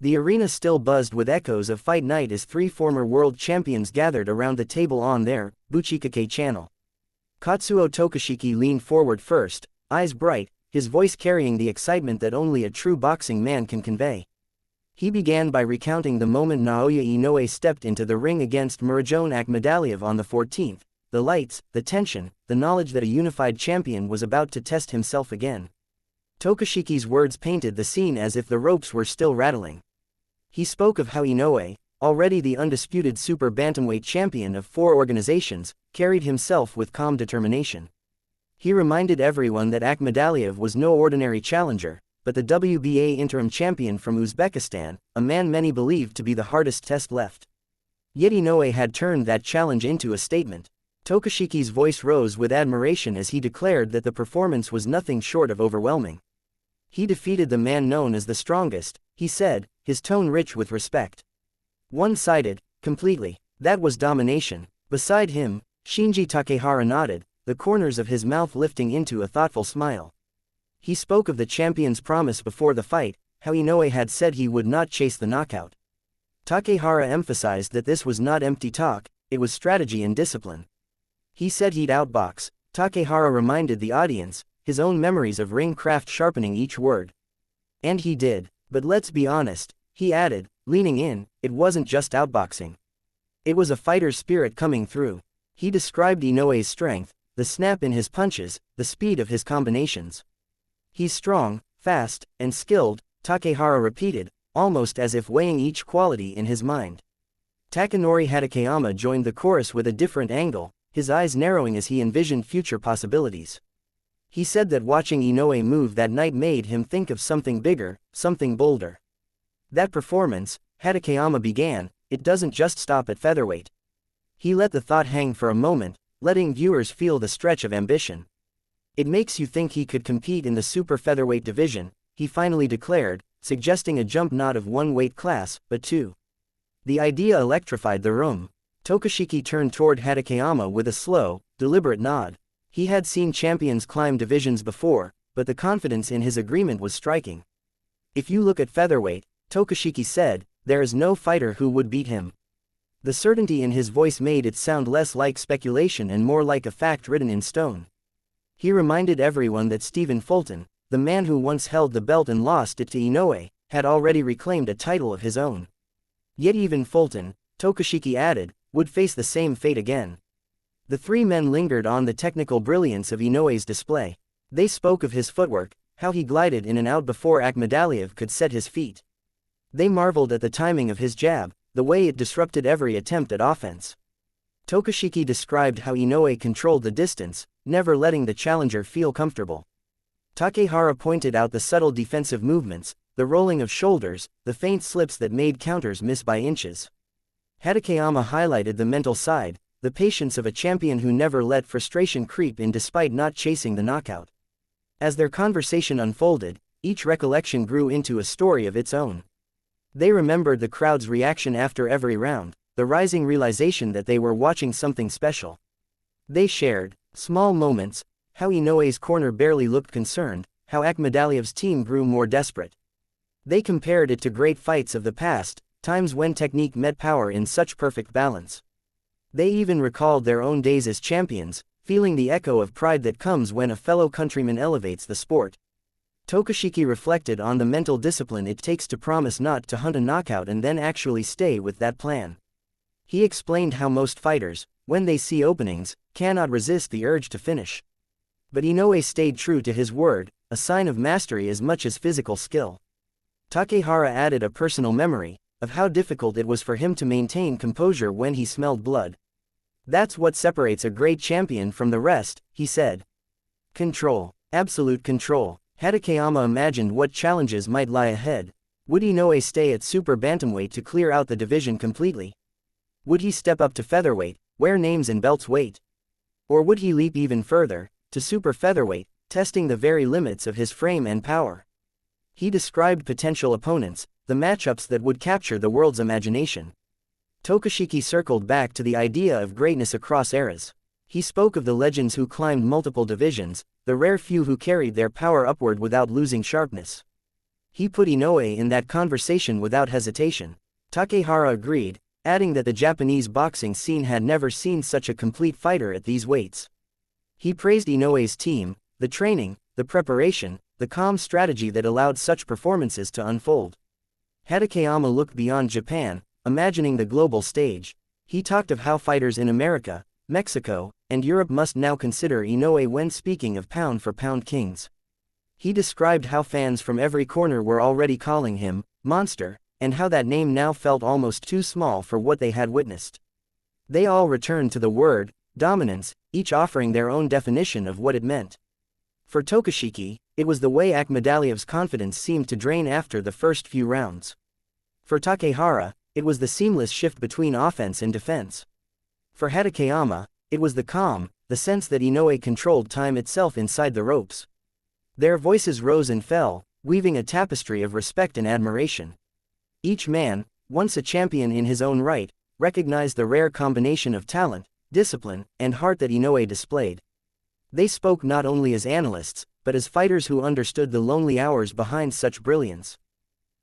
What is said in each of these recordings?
The arena still buzzed with echoes of fight night as three former world champions gathered around the table on their Buchikake channel. Katsuo Tokashiki leaned forward first, eyes bright, his voice carrying the excitement that only a true boxing man can convey. He began by recounting the moment Naoya Inoue stepped into the ring against Murajon Akhmadaliev on the 14th, the lights, the tension, the knowledge that a unified champion was about to test himself again. Tokashiki's words painted the scene as if the ropes were still rattling. He spoke of how Inoue, already the undisputed super bantamweight champion of 4 organizations, carried himself with calm determination. He reminded everyone that Akhmadaliev was no ordinary challenger, but the WBA interim champion from Uzbekistan, a man many believed to be the hardest test left. Yet Inoue had turned that challenge into a statement. Tokashiki's voice rose with admiration as he declared that the performance was nothing short of overwhelming. He defeated the man known as the strongest, he said, his tone rich with respect. One-sided, completely, that was domination. Beside him, Shinji Takehara nodded, the corners of his mouth lifting into a thoughtful smile. He spoke of the champion's promise before the fight, how Inoue had said he would not chase the knockout. Takehara emphasized that this was not empty talk, it was strategy and discipline. He said he'd outbox. Takehara reminded the audience, his own memories of ring craft sharpening each word. And he did, but let's be honest, he added, leaning in, it wasn't just outboxing. It was a fighter's spirit coming through. He described Inoue's strength, the snap in his punches, the speed of his combinations. He's strong, fast, and skilled, Takehara repeated, almost as if weighing each quality in his mind. Takanori Hatakeyama joined the chorus with a different angle, his eyes narrowing as he envisioned future possibilities. He said that watching Inoue move that night made him think of something bigger, something bolder. That performance, Hatakeyama began, it doesn't just stop at featherweight. He let the thought hang for a moment, letting viewers feel the stretch of ambition. It makes you think he could compete in the super featherweight division, he finally declared, suggesting a jump not of 1 weight class, but 2. The idea electrified the room. Tokashiki turned toward Hatakeyama with a slow, deliberate nod. He had seen champions climb divisions before, but the confidence in his agreement was striking. If you look at featherweight, Tokashiki said, there is no fighter who would beat him. The certainty in his voice made it sound less like speculation and more like a fact written in stone. He reminded everyone that Stephen Fulton, the man who once held the belt and lost it to Inoue, had already reclaimed a title of his own. Yet even Fulton, Tokashiki added, would face the same fate again. The 3 men lingered on the technical brilliance of Inoue's display. They spoke of his footwork, how he glided in and out before Akhmadaliev could set his feet. They marveled at the timing of his jab, the way it disrupted every attempt at offense. Tokashiki described how Inoue controlled the distance, never letting the challenger feel comfortable. Takehara pointed out the subtle defensive movements, the rolling of shoulders, the faint slips that made counters miss by inches. Hatakeyama highlighted the mental side, the patience of a champion who never let frustration creep in despite not chasing the knockout. As their conversation unfolded, each recollection grew into a story of its own. They remembered the crowd's reaction after every round, the rising realization that they were watching something special. They shared small moments, how Inoue's corner barely looked concerned, how Akhmadaliev's team grew more desperate. They compared it to great fights of the past, times when technique met power in such perfect balance. They even recalled their own days as champions, feeling the echo of pride that comes when a fellow countryman elevates the sport. Tokashiki reflected on the mental discipline it takes to promise not to hunt a knockout and then actually stay with that plan. He explained how most fighters, when they see openings, cannot resist the urge to finish. But Inoue stayed true to his word, a sign of mastery as much as physical skill. Takehara added a personal memory of how difficult it was for him to maintain composure when he smelled blood. That's what separates a great champion from the rest, he said. Control, absolute control. Hatakeyama imagined what challenges might lie ahead. Would Inoue stay at super bantamweight to clear out the division completely? Would he step up to featherweight, where names and belts wait? Or would he leap even further, to super featherweight, testing the very limits of his frame and power? He described potential opponents, the matchups that would capture the world's imagination. Tokashiki circled back to the idea of greatness across eras. He spoke of the legends who climbed multiple divisions, the rare few who carried their power upward without losing sharpness. He put Inoue in that conversation without hesitation. Takehara agreed, adding that the Japanese boxing scene had never seen such a complete fighter at these weights. He praised Inoue's team, the training, the preparation, the calm strategy that allowed such performances to unfold. Hatakeyama looked beyond Japan, imagining the global stage. He talked of how fighters in America, Mexico, and Europe must now consider Inoue when speaking of pound-for-pound kings. He described how fans from every corner were already calling him monster, and how that name now felt almost too small for what they had witnessed. They all returned to the word dominance, each offering their own definition of what it meant. For Tokashiki, it was the way Akhmadaliev's confidence seemed to drain after the first few rounds. For Takehara, it was the seamless shift between offense and defense. For Hatakeyama, it was the calm, the sense that Inoue controlled time itself inside the ropes. Their voices rose and fell, weaving a tapestry of respect and admiration. Each man, once a champion in his own right, recognized the rare combination of talent, discipline, and heart that Inoue displayed. They spoke not only as analysts, but as fighters who understood the lonely hours behind such brilliance.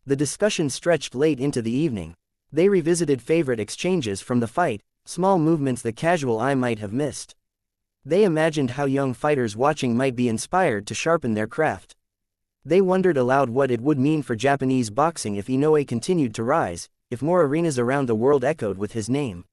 The discussion stretched late into the evening. They revisited favorite exchanges from the fight, small movements the casual eye might have missed. They imagined how young fighters watching might be inspired to sharpen their craft. They wondered aloud what it would mean for Japanese boxing if Inoue continued to rise, if more arenas around the world echoed with his name.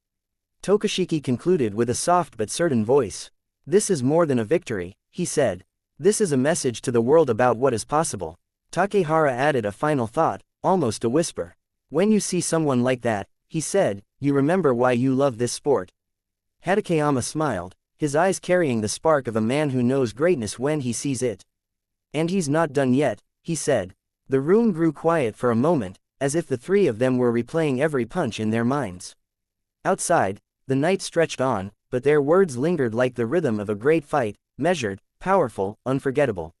Tokashiki concluded with a soft but certain voice. "This is more than a victory," he said. "This is a message to the world about what is possible." Takehara added a final thought, almost a whisper. "When you see someone like that," he said, "you remember why you love this sport." Hatakeyama smiled, his eyes carrying the spark of a man who knows greatness when he sees it. "And he's not done yet," he said. The room grew quiet for a moment, as if the three of them were replaying every punch in their minds. Outside, the night stretched on, but their words lingered like the rhythm of a great fight, measured, powerful, unforgettable.